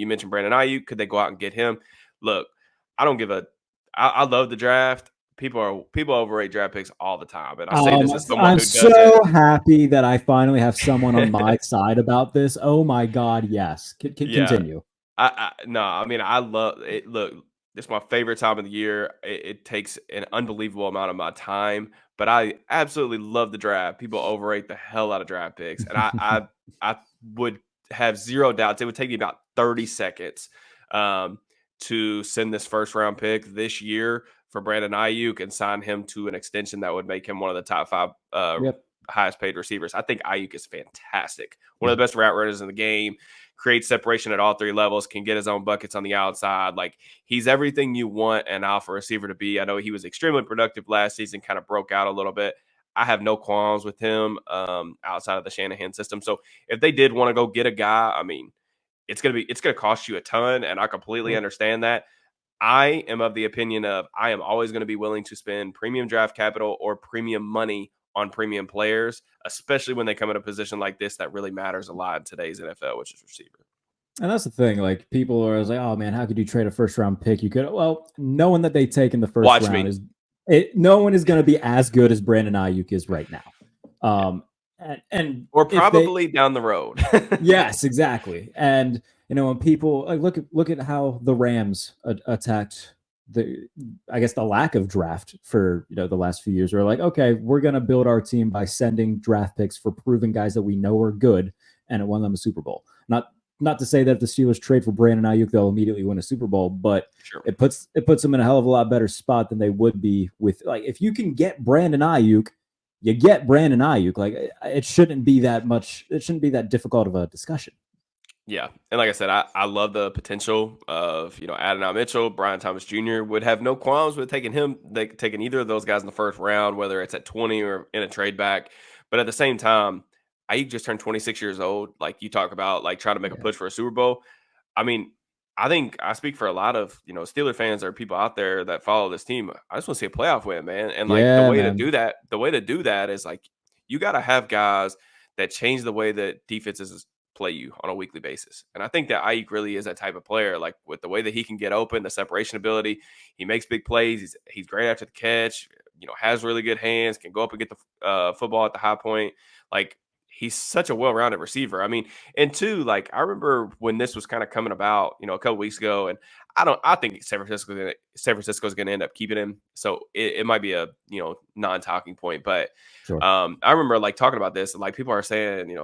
You mentioned Brandon Aiyuk. Could they go out and get him? Look, I don't give a I love the draft. People overrate draft picks all the time. And I say this as someone I'm who doesn't. so happy that I finally have someone on my side about this. Oh my God, yes. Yeah. Continue. No, I mean, I love it. Look, it's my favorite time of the year. It takes an unbelievable amount of my time, but I absolutely love the draft. People overrate the hell out of draft picks, and I would have zero doubts. It would take me about 30 seconds um, to send this first round pick this year for Brandon Aiyuk and sign him to an extension that would make him one of the top 5 Yep. highest paid receivers. I think Aiyuk is fantastic. One of the best route runners in the game, creates separation at all 3 levels, can get his own buckets on the outside. Like, he's everything you want an alpha receiver to be. I know he was extremely productive last season, kind of broke out a little bit. I have no qualms with him outside of the Shanahan system. So if they did want to go get a guy, I mean, it's gonna cost you a ton, and I completely understand that. I am of the opinion of I am always going to be willing to spend premium draft capital or premium money on premium players, especially when they come in a position like this that really matters a lot in today's NFL, which is receiver. And that's the thing. Like, people are always like, "Oh man, how could you trade a first round pick? You could." Well, knowing that they take in the first Watch round me. no one is going to be as good as Brandon Aiyuk is right now. And Or if probably down the road. yes, exactly. And when people like look at how the Rams attacked I guess the lack of draft for the last few years. We're like, okay, we're gonna build our team by sending draft picks for proven guys that we know are good, and it won them a Super Bowl. Not to say that if the Steelers trade for Brandon Aiyuk, they'll immediately win a Super Bowl, but Sure. it puts them in a hell of a lot better spot than they would be with, like, if you can get Brandon Aiyuk, you get Brandon Aiyuk. Like, it shouldn't be that much. It shouldn't be that difficult of a discussion. Yeah. And like I said, I love the potential of, Adonai Mitchell, Brian Thomas Jr. would have no qualms with taking either of those guys in the first round, whether it's at 20 or in a trade back. But at the same time, Aiyuk just turned 26 years old. Like, you talk about, like, trying to make a push for a Super Bowl. I mean, I think I speak for a lot of, Steeler fans or people out there that follow this team. I just want to see a playoff win, man. And like, the Yeah, way man. to do that is, like, you got to have guys that change the way that defenses play you on a weekly basis. And I think that Aiyuk really is that type of player, like, with the way that he can get open, the separation ability, he makes big plays. He's great after the catch, has really good hands, can go up and get the football at the high point. Like, he's such a well-rounded receiver. I mean, and two, like, I remember when this was kind of coming about, a couple weeks ago, and I think San Francisco's going to end up keeping him. So it might be a, non-talking point, but Sure. I remember, like, talking about this, and like, people are saying,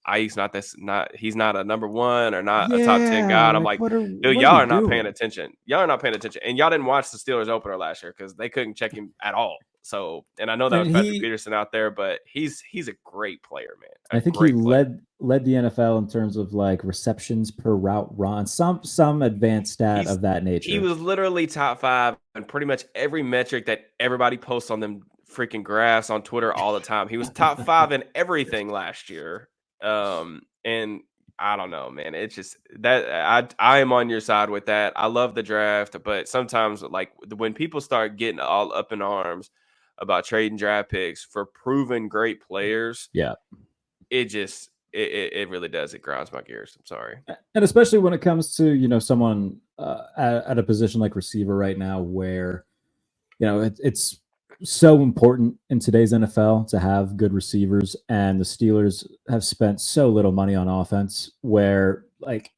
Aiyuk's he's not a number 1 or not a top 10 guy. And I'm like, dude, y'all we are not paying doing? attention. Y'all are not paying attention. And y'all didn't watch the Steelers opener last year because they couldn't check him at all. So, and I know that was And Patrick Peterson out there, but he's a great player, man. I A think he great player. led the NFL in terms of, like, receptions per route run, some advanced stat of that He nature. was literally top 5 in pretty much every metric that everybody posts on them freaking graphs on Twitter all the time. He was top 5 in everything last year. And I don't know, man. It's just that I am on your side with that. I love the draft, but sometimes, like, when people start getting all up in arms about trading draft picks for proven great players, Yeah. it really does. It grinds my gears. I'm sorry. And especially when it comes to, someone at a position like receiver right now, where, it's so important in today's NFL to have good receivers, and the Steelers have spent so little money on offense, where, like,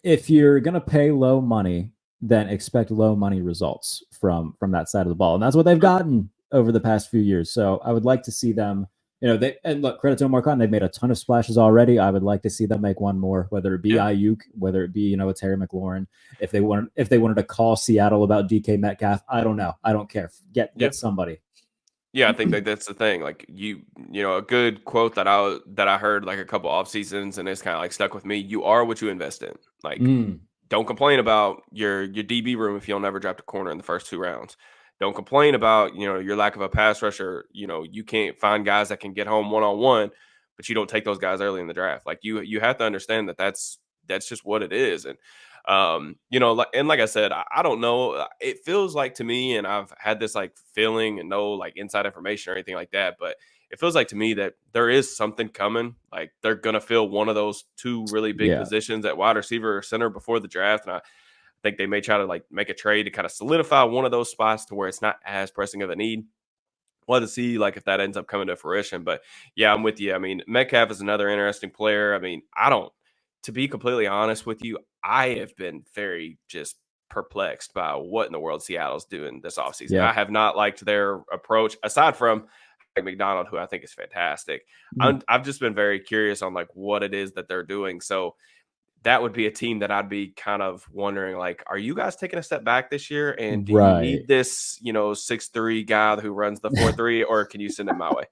if you're going to pay low money, then expect low money results from that side of the ball. And that's what they've gotten over the past few years. So I would like to see them, and look, credit to Omar Khan, they've made a ton of splashes already. I would like to see them make one more, whether it be Aiyuk, whether it be, a Terry McLaurin. If they wanted to call Seattle about DK Metcalf, I don't know. I don't care. Get somebody. Yeah, I think that's the thing. Like, a good quote that I heard, like, a couple off seasons, and it's kind of like stuck with me. You are what you invest in. Like, don't complain about your DB room if you'll never draft a corner in the first 2 rounds. Don't complain about, your lack of a pass rusher. You can't find guys that can get home one-on-one, but you don't take those guys early in the draft. Like, you have to understand that that's just what it is. And and like I said, I don't know. It feels like to me, and I've had this, like, feeling and no, like, inside information or anything like that, but it feels like to me that there is something coming. Like they're going to fill one of those two really big positions at wide receiver or center before the draft. And I think they may try to like make a trade to kind of solidify one of those spots to where it's not as pressing of a need. We'll have to see like if that ends up coming to fruition. But yeah, I'm with you. I mean, Metcalf is another interesting player. I mean, to be completely honest with you, I have been very just perplexed by what in the world Seattle's doing this offseason. Yeah. I have not liked their approach aside from like McDonald, who I think is fantastic. I've just been very curious on like what it is that they're doing. So that would be a team that I'd be kind of wondering, like, are you guys taking a step back this year? And do you need this, 6'3" guy who runs the 4-3, or can you send him my way?